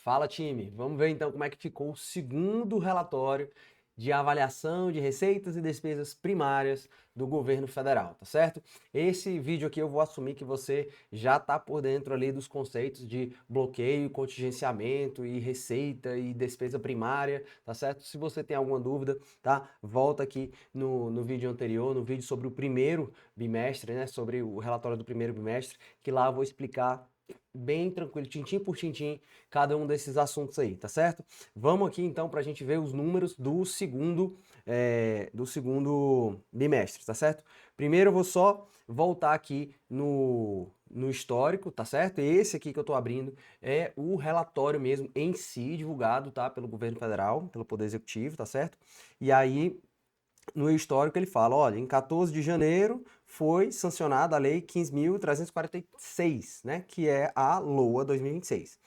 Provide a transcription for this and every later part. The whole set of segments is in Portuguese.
Fala, time! Vamos ver então como é que ficou o segundo relatório de avaliação de receitas e despesas primárias do governo federal, tá certo? Esse vídeo aqui eu vou assumir que você já está por dentro ali dos conceitos de bloqueio, contingenciamento e receita e despesa primária, tá certo? Se você tem alguma dúvida, tá? Volta aqui no vídeo anterior, no vídeo sobre o primeiro bimestre, né? Sobre o relatório do primeiro bimestre, que lá eu vou explicar bem tranquilo, tintim por tintim, cada um desses assuntos aí, tá certo? Vamos aqui então para a gente ver os números do segundo bimestre, tá certo? Primeiro eu vou só voltar aqui no histórico, tá certo? Esse aqui que eu tô abrindo é o relatório mesmo em si, divulgado, tá? Pelo governo federal, pelo Poder Executivo, tá certo? E aí, no histórico ele fala, olha, em 14 de janeiro foi sancionada a Lei 15.346, né, que é a LOA 2026.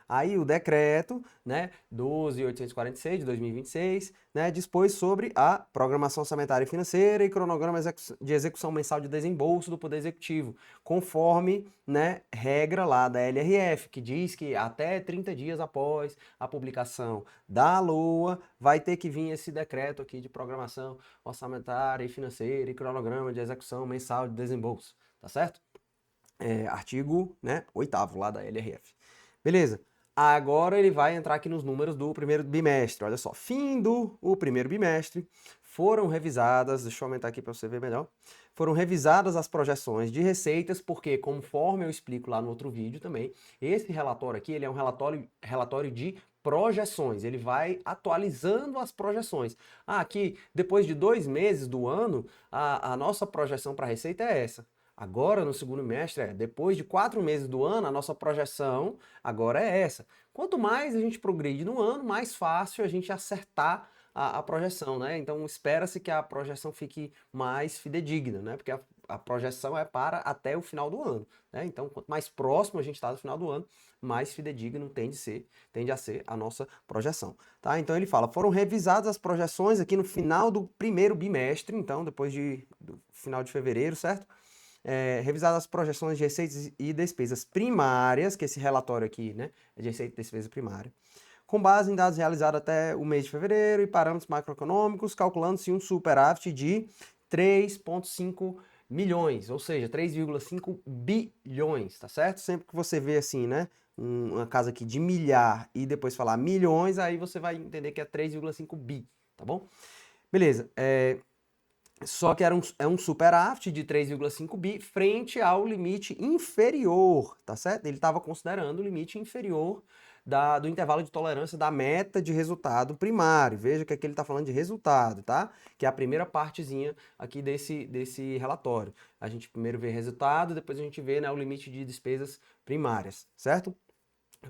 Aí o decreto, né, 12.846 de 2026, né, dispôs sobre a programação orçamentária e financeira e cronograma de execução mensal de desembolso do Poder Executivo, conforme, né, regra lá da LRF, que diz que até 30 dias após a publicação da LOA vai ter que vir esse decreto aqui de programação orçamentária e financeira e cronograma de execução mensal de desembolso, tá certo? Artigo, né, 8º lá da LRF. Beleza. Agora ele vai entrar aqui nos números do primeiro bimestre. Olha só, fim do primeiro bimestre, foram revisadas, deixa eu aumentar aqui para você ver melhor, foram revisadas as projeções de receitas, porque conforme eu explico lá no outro vídeo também, esse relatório aqui, ele é um relatório de projeções, ele vai atualizando as projeções. Aqui, depois de 2 meses do ano, a nossa projeção para a receita é essa. Agora, no segundo bimestre, depois de 4 meses do ano, a nossa projeção agora é essa. Quanto mais a gente progride no ano, mais fácil a gente acertar a projeção, né? Então, espera-se que a projeção fique mais fidedigna, né? Porque a projeção é para até o final do ano, né? Então, quanto mais próximo a gente está do final do ano, mais fidedigno tende a ser a nossa projeção, tá? Então, ele fala, foram revisadas as projeções aqui no final do primeiro bimestre, então, depois do final de fevereiro, certo? Revisadas as projeções de receitas e despesas primárias, que esse relatório aqui, né, é de receita e despesa primária, com base em dados realizados até o mês de fevereiro e parâmetros macroeconômicos, calculando-se um superávit de 3,5 milhões, ou seja, 3,5 bilhões, tá certo? Sempre que você vê assim, né, uma casa aqui de milhar e depois falar milhões, aí você vai entender que é 3,5 bi, tá bom? Beleza, só que é um superávit de 3,5 bi frente ao limite inferior, tá certo? Ele estava considerando o limite inferior do intervalo de tolerância da meta de resultado primário. Veja que aqui ele está falando de resultado, tá? Que é a primeira partezinha aqui desse relatório. A gente primeiro vê resultado, depois a gente vê, né, o limite de despesas primárias, certo?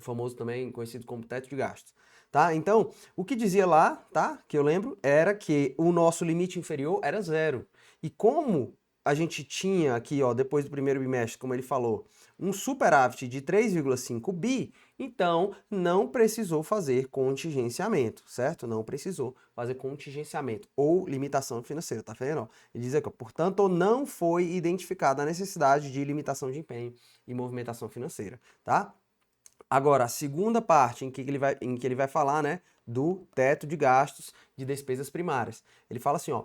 Famoso também conhecido como teto de gastos, tá? Então, o que dizia lá, tá? Que eu lembro, era que o nosso limite inferior era 0. E como a gente tinha aqui, ó, depois do primeiro bimestre, como ele falou, um superávit de 3,5 bi, então não precisou fazer contingenciamento, certo? Não precisou fazer contingenciamento ou limitação financeira, tá vendo? Ó, ele diz aqui, ó, portanto, não foi identificada a necessidade de limitação de empenho e movimentação financeira, tá? Agora, a segunda parte em que ele vai falar, né, do teto de gastos de despesas primárias. Ele fala assim, ó,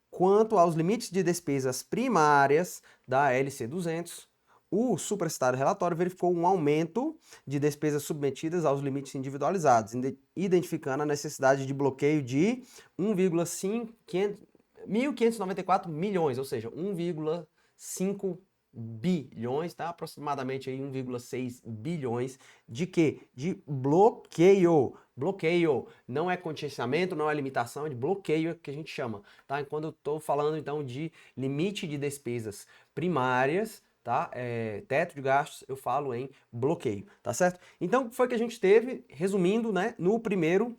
quanto aos limites de despesas primárias da LC 200, o supracitado relatório verificou um aumento de despesas submetidas aos limites individualizados, identificando a necessidade de bloqueio de 1,594 milhões, ou seja, 1,5 bilhões, tá? Aproximadamente aí 1,6 bilhões de quê? De bloqueio. Bloqueio não é contingenciamento, não é limitação, é de bloqueio que a gente chama, tá? Quando eu estou falando então de limite de despesas primárias, tá? Teto de gastos, eu falo em bloqueio, tá certo? Então, foi que a gente teve, resumindo, né, no primeiro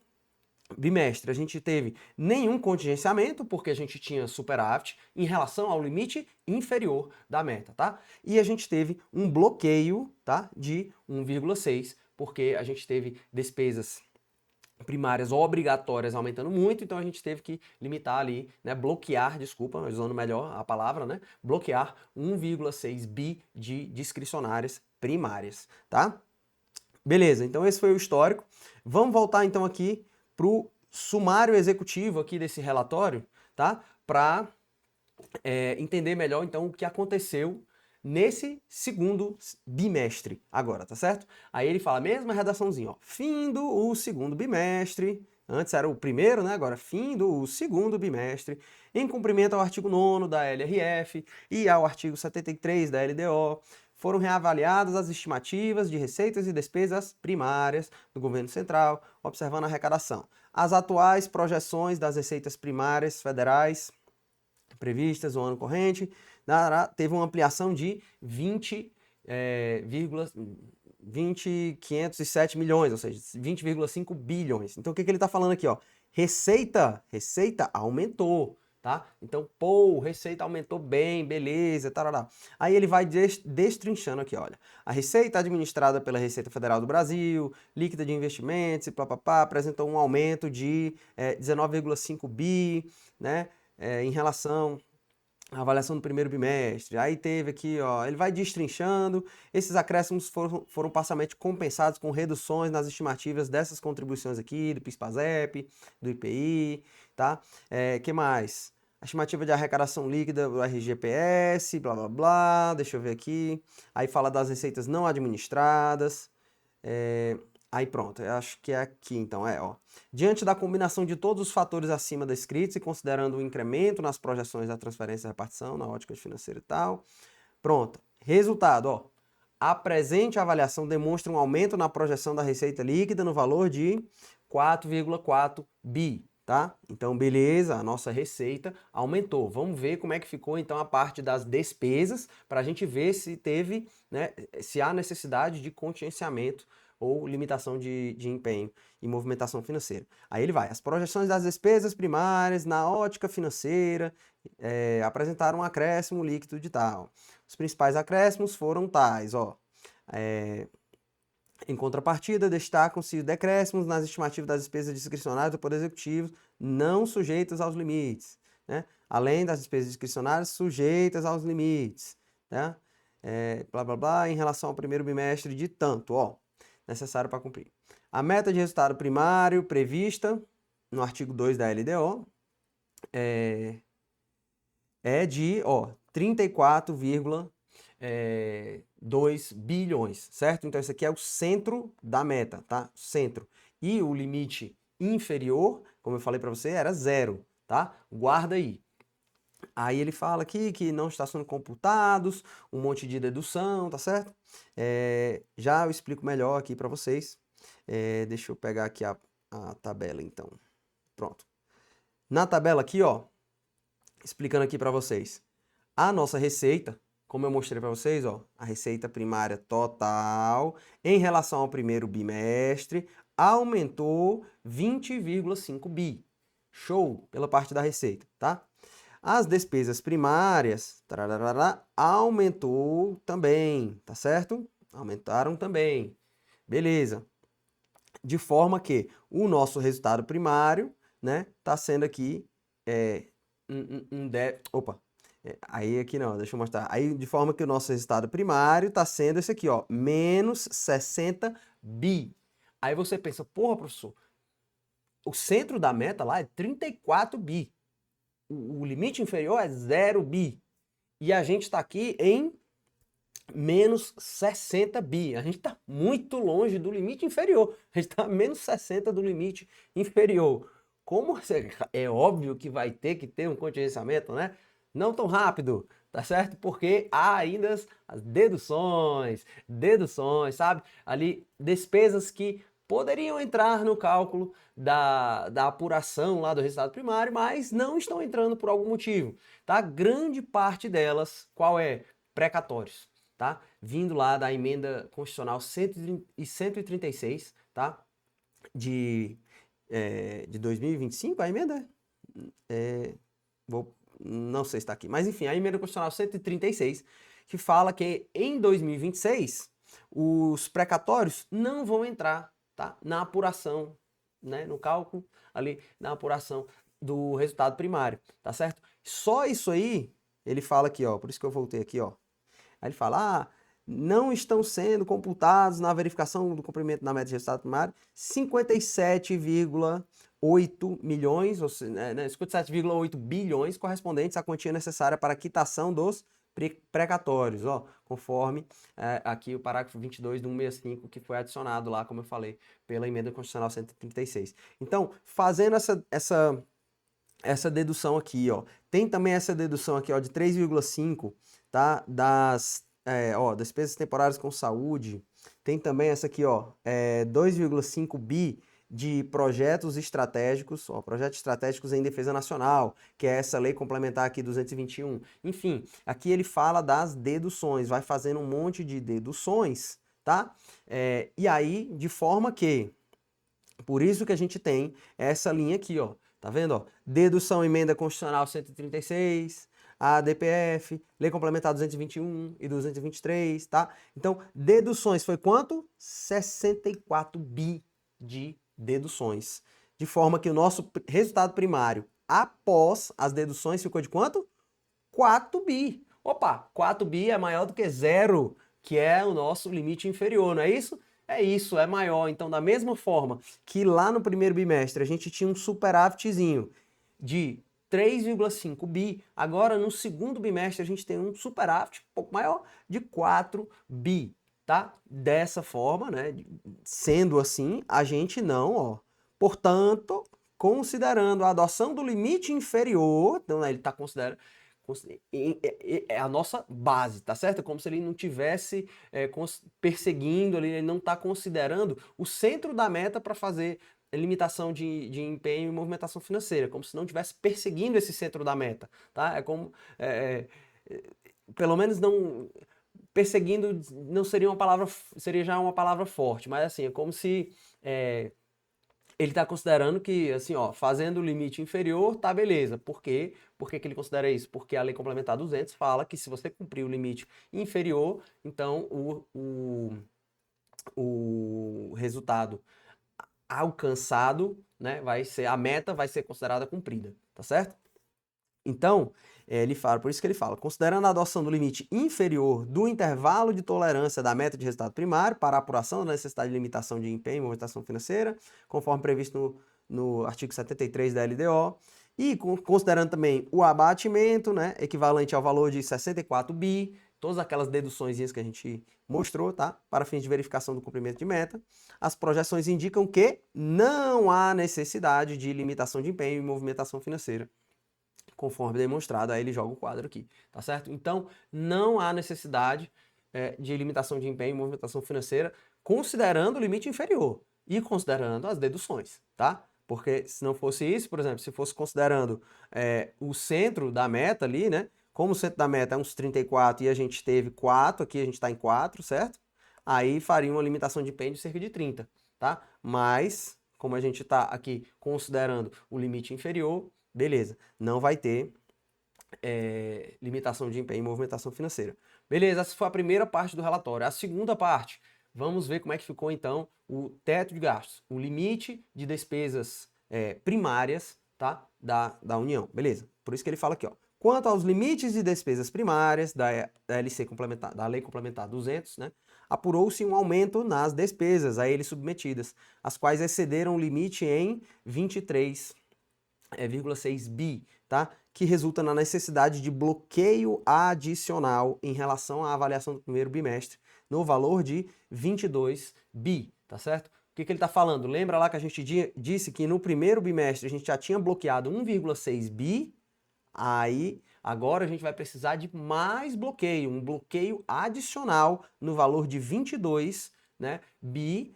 bimestre, a gente teve nenhum contingenciamento, porque a gente tinha superávit em relação ao limite inferior da meta, tá? E a gente teve um bloqueio, tá, de 1,6, porque a gente teve despesas primárias obrigatórias aumentando muito, então a gente teve que limitar ali, né, bloquear, desculpa, usando melhor a palavra, né, bloquear 1,6 bi de discricionárias primárias, tá? Beleza, então esse foi o histórico. Vamos voltar então aqui para o sumário executivo aqui desse relatório, tá? Para entender melhor então o que aconteceu nesse segundo bimestre agora, tá certo? Aí ele fala a mesma redaçãozinha, ó, findo o segundo bimestre, antes era o primeiro, né? Agora findo o segundo bimestre, em cumprimento ao artigo 9º da LRF e ao artigo 73 da LDO, foram reavaliadas as estimativas de receitas e despesas primárias do governo central, observando a arrecadação. As atuais projeções das receitas primárias federais previstas no ano corrente, teve uma ampliação de 20,507 milhões, ou seja, 20,5 bilhões. Então o que ele está falando aqui? Ó? Receita aumentou, tá? Então, pô, receita aumentou bem, beleza, tarará. Aí ele vai destrinchando aqui, olha. A receita administrada pela Receita Federal do Brasil, líquida de investimentos e papapá, apresentou um aumento de 19,5 bi, né? Em relação à avaliação do primeiro bimestre. Aí teve aqui, ó, ele vai destrinchando, esses acréscimos foram parcialmente compensados com reduções nas estimativas dessas contribuições aqui, do PIS/PASEP, do IPI, tá? Que mais? A estimativa de arrecadação líquida do RGPS, blá blá blá, deixa eu ver aqui. Aí fala das receitas não administradas. Aí pronto, eu acho que é aqui então, ó. Diante da combinação de todos os fatores acima descritos e considerando o incremento nas projeções da transferência e repartição, na ótica financeira e tal, pronto. Resultado, ó. A presente avaliação demonstra um aumento na projeção da receita líquida no valor de 4,4 bi, tá? Então, beleza, a nossa receita aumentou. Vamos ver como é que ficou então a parte das despesas para a gente ver se teve, né, se há necessidade de contingenciamento ou limitação de empenho e movimentação financeira. Aí ele vai, as projeções das despesas primárias na ótica financeira apresentaram um acréscimo líquido de tal. Os principais acréscimos foram tais, ó. Em contrapartida, destacam-se decréscimos nas estimativas das despesas discricionárias do Poder Executivo não sujeitas aos limites, né? Além das despesas discricionárias sujeitas aos limites, né? Blá, blá, blá, em relação ao primeiro bimestre de tanto, ó, necessário para cumprir. A meta de resultado primário prevista no artigo 2 da LDO é de 34,2 bilhões, certo? Então, esse aqui é o centro da meta, tá? Centro. E o limite inferior, como eu falei para você, era 0, tá? Guarda aí. Aí ele fala aqui que não está sendo computados, um monte de dedução, tá certo? Já eu explico melhor aqui para vocês. Deixa eu pegar aqui a tabela, então. Pronto. Na tabela aqui, ó, explicando aqui para vocês. A nossa receita, como eu mostrei para vocês, ó, a receita primária total em relação ao primeiro bimestre aumentou 20,5 bi. Show pela parte da receita, tá? As despesas primárias aumentou também, tá certo? Aumentaram também. Beleza. De forma que o nosso resultado primário, né, tá sendo aqui aí aqui não, deixa eu mostrar. Aí de forma que o nosso resultado primário tá sendo esse aqui, ó, menos 60 bi. Aí você pensa, porra, professor, o centro da meta lá é 34 bi. O limite inferior é 0 bi. E a gente está aqui em menos 60 bi. A gente está muito longe do limite inferior. A gente está menos 60 do limite inferior. Como é óbvio que vai ter que ter um contingenciamento, né? Não tão rápido, tá certo? Porque há ainda as deduções, sabe? Ali, despesas que poderiam entrar no cálculo da apuração lá do resultado primário, mas não estão entrando por algum motivo, tá? Grande parte delas, qual é? Precatórios, tá? Vindo lá da emenda constitucional 136, tá? De 2025, a emenda? Não sei se está aqui, mas enfim, a emenda constitucional 136, que fala que em 2026 os precatórios não vão entrar, tá, na apuração, né, no cálculo ali, na apuração do resultado primário, tá certo? Só isso aí, ele fala aqui, ó, por isso que eu voltei aqui, ó. Aí ele fala, não estão sendo computados na verificação do cumprimento da meta de resultado primário 57,8 milhões, ou seja, 57,8 bilhões correspondentes à quantia necessária para a quitação dos precatórios, ó, conforme aqui o parágrafo 22 do 165, que foi adicionado lá, como eu falei, pela emenda constitucional 136. Então, fazendo essa dedução aqui, ó, tem também essa dedução aqui, ó, de 3,5, tá, das despesas temporárias com saúde, tem também essa aqui, ó, 2,5 bi de projetos estratégicos, ó, projetos estratégicos em defesa nacional, que é essa lei complementar aqui 221. Enfim, aqui ele fala das deduções, vai fazendo um monte de deduções, tá? E aí, de forma que, por isso que a gente tem essa linha aqui, ó, tá vendo, ó? Dedução emenda constitucional 136, a DPF, Lei Complementar 221 e 223, tá? Então, deduções foi quanto? 64 bi de deduções. De forma que o nosso resultado primário após as deduções ficou de quanto? 4 bi. Opa, 4 bi é maior do que zero, que é o nosso limite inferior, não é isso? É isso, é maior. Então, da mesma forma que lá no primeiro bimestre a gente tinha um superávitzinho de 3,5 bi, agora no segundo bimestre a gente tem um superávit um pouco maior de 4 bi, tá? Dessa forma, né? Sendo assim, a gente não, ó. Portanto, considerando a adoção do limite inferior, então né, ele está considerando é a nossa base, tá certo? É como se ele não tivesse perseguindo ali, ele não está considerando o centro da meta para fazer limitação de empenho e movimentação financeira, como se não estivesse perseguindo esse centro da meta, tá? É como, pelo menos não, perseguindo não seria uma palavra, seria já uma palavra forte, mas assim, é como se ele está considerando que, assim, ó, fazendo o limite inferior, tá beleza. Por quê? Por que ele considera isso? Porque a Lei Complementar 200 fala que se você cumprir o limite inferior, então o resultado alcançado, né, a meta vai ser considerada cumprida, tá certo? Então, ele fala, por isso que ele fala, considerando a adoção do limite inferior do intervalo de tolerância da meta de resultado primário para a apuração da necessidade de limitação de empenho e movimentação financeira, conforme previsto no artigo 73 da LDO, e considerando também o abatimento, né, equivalente ao valor de 64 bi, todas aquelas deduções que a gente mostrou, tá, para fins de verificação do cumprimento de meta, as projeções indicam que não há necessidade de limitação de empenho e movimentação financeira, conforme demonstrado, aí ele joga o quadro aqui, tá certo? Então, não há necessidade de limitação de empenho e movimentação financeira, considerando o limite inferior e considerando as deduções, tá? Porque se não fosse isso, por exemplo, se fosse considerando o centro da meta ali, né? Como o centro da meta é uns 34 e a gente teve 4, aqui a gente está em 4, certo? Aí faria uma limitação de empenho de cerca de 30, tá? Mas, como a gente está aqui considerando o limite inferior, beleza, não vai ter limitação de empenho e movimentação financeira. Beleza, essa foi a primeira parte do relatório. A segunda parte, vamos ver como é que ficou então o teto de gastos, o limite de despesas primárias, tá, da União. Beleza, por isso que ele fala aqui, ó. Quanto aos limites de despesas primárias da LC complementar, da Lei Complementar 200, né, apurou-se um aumento nas despesas a eles submetidas, as quais excederam o limite em 23,6 bi, tá? Que resulta na necessidade de bloqueio adicional em relação à avaliação do primeiro bimestre, no valor de 22 bi, tá certo? O que ele está falando? Lembra lá que a gente disse que no primeiro bimestre a gente já tinha bloqueado 1,6 bi, aí agora a gente vai precisar de mais bloqueio, um bloqueio adicional no valor de 22, né, bi,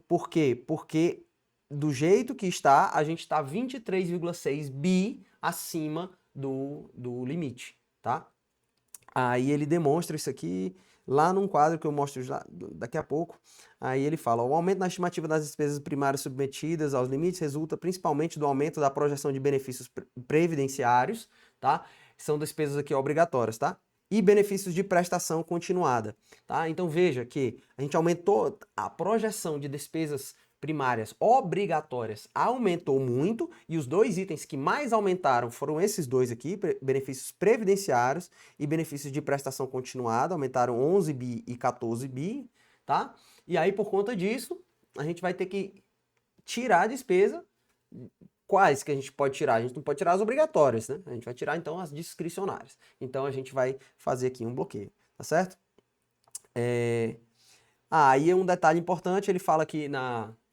por quê? Porque do jeito que está, a gente está 23,6 bi acima do limite, tá? Aí ele demonstra isso aqui lá num quadro que eu mostro daqui a pouco. Aí ele fala, o aumento na estimativa das despesas primárias submetidas aos limites resulta principalmente do aumento da projeção de benefícios previdenciários, tá? São despesas aqui obrigatórias, tá? e benefícios de prestação continuada, tá? Então veja que a gente aumentou a projeção de despesas primárias obrigatórias, aumentou muito, e os dois itens que mais aumentaram foram esses dois aqui, benefícios previdenciários e benefícios de prestação continuada, aumentaram 11 bi e 14 bi, tá? E aí por conta disso, a gente vai ter que tirar a despesa. Quais que a gente pode tirar? A gente não pode tirar as obrigatórias, né? A gente vai tirar, então, as discricionárias. Então, a gente vai fazer aqui um bloqueio, tá certo? Aí um detalhe importante, ele fala aqui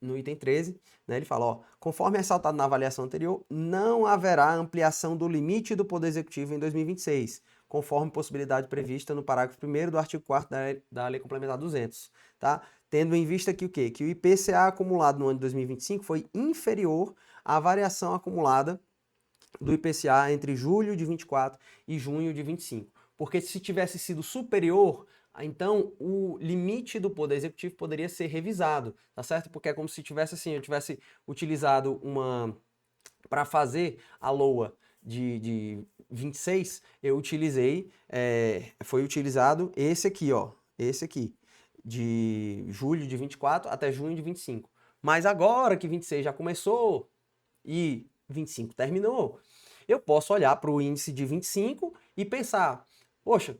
no item 13, né? Ele fala, ó, conforme ressaltado na avaliação anterior, não haverá ampliação do limite do Poder Executivo em 2026, conforme possibilidade prevista no parágrafo 1º do artigo 4º da Lei Complementar 200, tá? Tendo em vista que o quê? Que o IPCA acumulado no ano de 2025 foi inferior à variação acumulada do IPCA entre julho de 24 e junho de 25. Porque se tivesse sido superior, então o limite do Poder Executivo poderia ser revisado, tá certo? Porque é como se tivesse assim, eu tivesse utilizado para fazer a LOA de 26, eu utilizei, foi utilizado esse aqui, ó, esse aqui, de julho de 24 até junho de 25. Mas agora que 26 já começou e 25 terminou, eu posso olhar para o índice de 25 e pensar, poxa,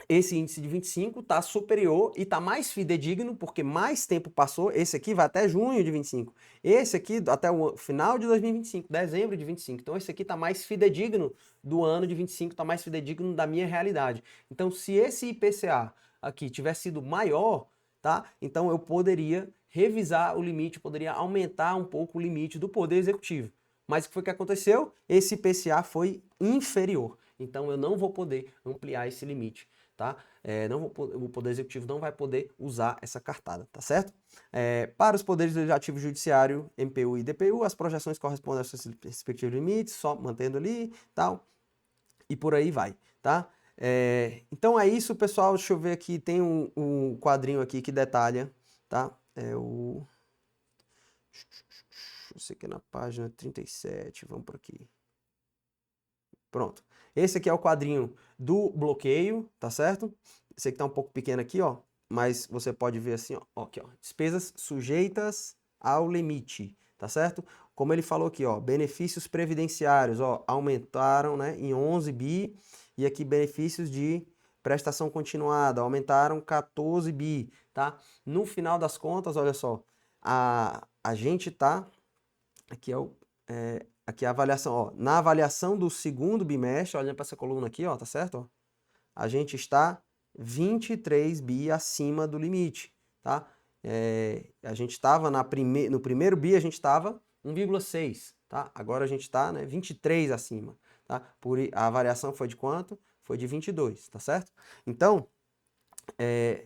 esse índice de 25 está superior e está mais fidedigno porque mais tempo passou. Esse aqui vai até junho de 25. Esse aqui até o final de 2025, dezembro de 25. Então esse aqui está mais fidedigno do ano de 25, está mais fidedigno da minha realidade. Então se esse IPCA aqui tivesse sido maior, tá? Então eu poderia revisar o limite, poderia aumentar um pouco o limite do Poder Executivo. Mas o que foi que aconteceu? Esse IPCA foi inferior. Então eu não vou poder ampliar esse limite. Tá? O Poder Executivo não vai poder usar essa cartada, tá certo? Para os poderes legislativo, judiciário, MPU e DPU, as projeções correspondem aos seus respectivos limites, só mantendo ali, tal, e por aí vai, tá? Então é isso, pessoal. Deixa eu ver aqui, tem um quadrinho aqui que detalha, tá? Eu sei que é na página 37, vamos por aqui. Pronto. Esse aqui é o quadrinho do bloqueio, tá certo? Esse aqui tá um pouco pequeno aqui, ó, mas você pode ver assim, ó, aqui, ó, despesas sujeitas ao limite, tá certo? Como ele falou aqui, ó, benefícios previdenciários, ó, aumentaram, né, em 11 bi, e aqui benefícios de prestação continuada, aumentaram 14 bi, tá? No final das contas, olha só, a gente tá, aqui aqui a avaliação, ó, na avaliação do segundo bimestre, olhando para essa coluna aqui, ó, tá certo? Ó, a gente está 23 bi acima do limite, tá? A gente estava no primeiro bi, a gente estava 1,6, tá? Agora a gente está, né, 23 acima, tá? A variação foi de quanto? Foi de 22, tá certo? Então,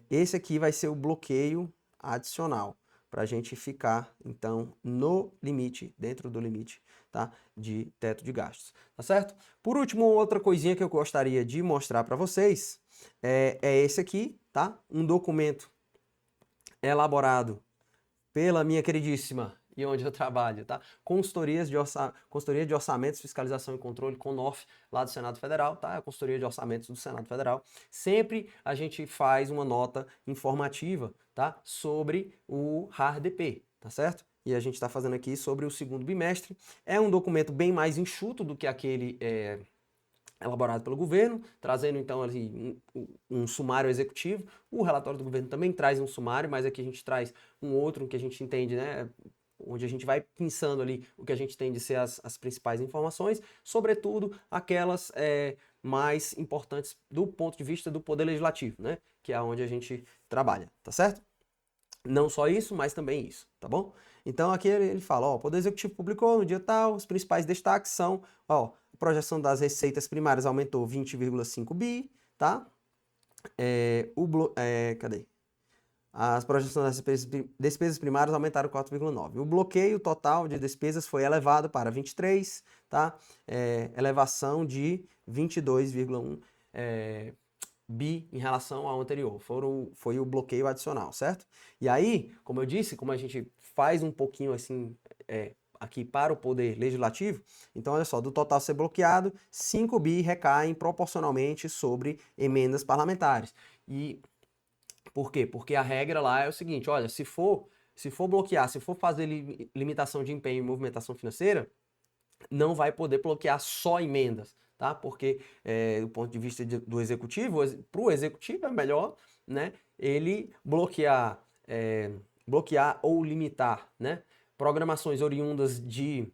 esse aqui vai ser o bloqueio adicional para a gente ficar, então, no limite, dentro do limite, tá? De teto de gastos, tá certo? Por último, outra coisinha que eu gostaria de mostrar para vocês é esse aqui, tá? Um documento elaborado pela minha queridíssima e onde eu trabalho, tá? Consultoria de Orçamentos, Fiscalização e Controle, CONOF, lá do Senado Federal, tá? A Consultoria de Orçamentos do Senado Federal. Sempre a gente faz uma nota informativa, tá? Sobre o RAR-DP, tá certo? E a gente está fazendo aqui sobre o segundo bimestre. É um documento bem mais enxuto do que aquele elaborado pelo governo, trazendo então ali um sumário executivo. O relatório do governo também traz um sumário, mas aqui a gente traz um outro que a gente entende, né? Onde a gente vai pensando ali o que a gente tem de ser as principais informações, sobretudo aquelas mais importantes do ponto de vista do Poder Legislativo, né? Que é onde a gente trabalha, tá certo? Não só isso, mas também isso, tá bom? Então aqui ele fala, ó, o Poder Executivo publicou no dia tal, os principais destaques são, ó, a projeção das receitas primárias aumentou 20,5 bi, tá? Cadê? As projeções das despesas primárias aumentaram 4,9. O bloqueio total de despesas foi elevado para 23, tá? Elevação de 22,1 bi em relação ao anterior. Foi o bloqueio adicional, certo? E aí, como eu disse, como a gente faz um pouquinho assim, aqui para o Poder Legislativo, então olha só, do total ser bloqueado, 5 bi recaem proporcionalmente sobre emendas parlamentares. E por quê? Porque a regra lá é o seguinte, olha, se for bloquear, se for fazer limitação de empenho e movimentação financeira, não vai poder bloquear só emendas, tá? Porque do ponto de vista do executivo, para o executivo é melhor, né, ele bloquear ou limitar, né, programações oriundas de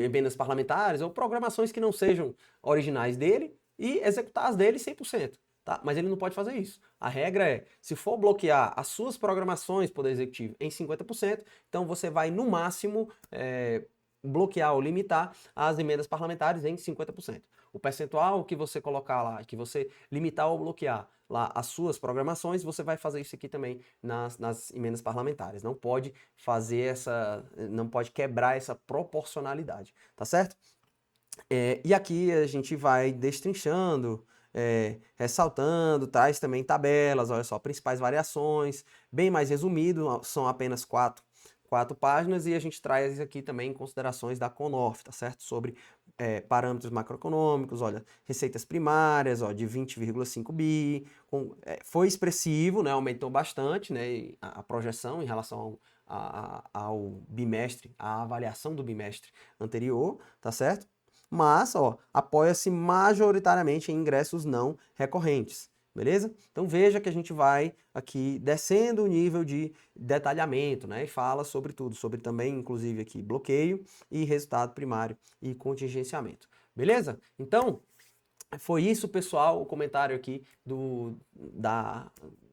emendas parlamentares ou programações que não sejam originais dele e executar as dele 100%. Tá? Mas ele não pode fazer isso. A regra é, se for bloquear as suas programações, Poder Executivo, em 50%, então você vai, no máximo, bloquear ou limitar as emendas parlamentares em 50%. O percentual que você colocar lá, que você limitar ou bloquear lá as suas programações, você vai fazer isso aqui também nas emendas parlamentares. Não pode fazer não pode quebrar essa proporcionalidade, tá certo? E aqui a gente vai destrinchando, ressaltando, traz também tabelas, olha só, principais variações, bem mais resumido, são apenas quatro páginas, e a gente traz aqui também considerações da CONOF, tá certo? Sobre parâmetros macroeconômicos, olha, receitas primárias, ó, de 20,5 bi, foi expressivo, né, aumentou bastante, né, a projeção em relação ao bimestre, a avaliação do bimestre anterior, tá certo? Mas, ó, apoia-se majoritariamente em ingressos não recorrentes, beleza? Então veja que a gente vai aqui descendo o nível de detalhamento, né? E fala sobre tudo, sobre também, inclusive aqui, bloqueio e resultado primário e contingenciamento, beleza? Então, foi isso, pessoal, o comentário aqui do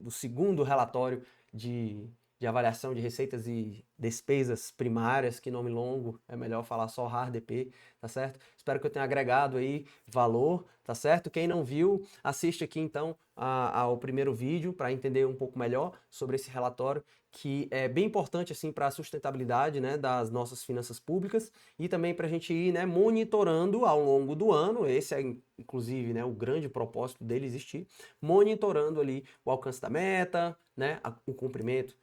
segundo relatório de avaliação de receitas e despesas primárias, que nome longo, é melhor falar só RARDP, tá certo? Espero que eu tenha agregado aí valor, tá certo? Quem não viu, assiste aqui então ao primeiro vídeo para entender um pouco melhor sobre esse relatório, que é bem importante assim para a sustentabilidade, né, das nossas finanças públicas e também para a gente ir, né, monitorando ao longo do ano. Esse é inclusive, né, o grande propósito dele existir, monitorando ali o alcance da meta, né, o cumprimento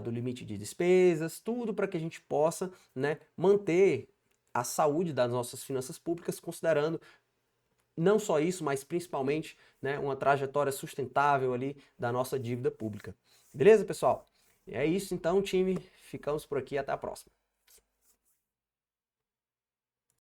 do limite de despesas, tudo para que a gente possa, né, manter a saúde das nossas finanças públicas, considerando não só isso, mas principalmente, né, uma trajetória sustentável ali da nossa dívida pública. Beleza, pessoal? É isso então, time. Ficamos por aqui. Até a próxima.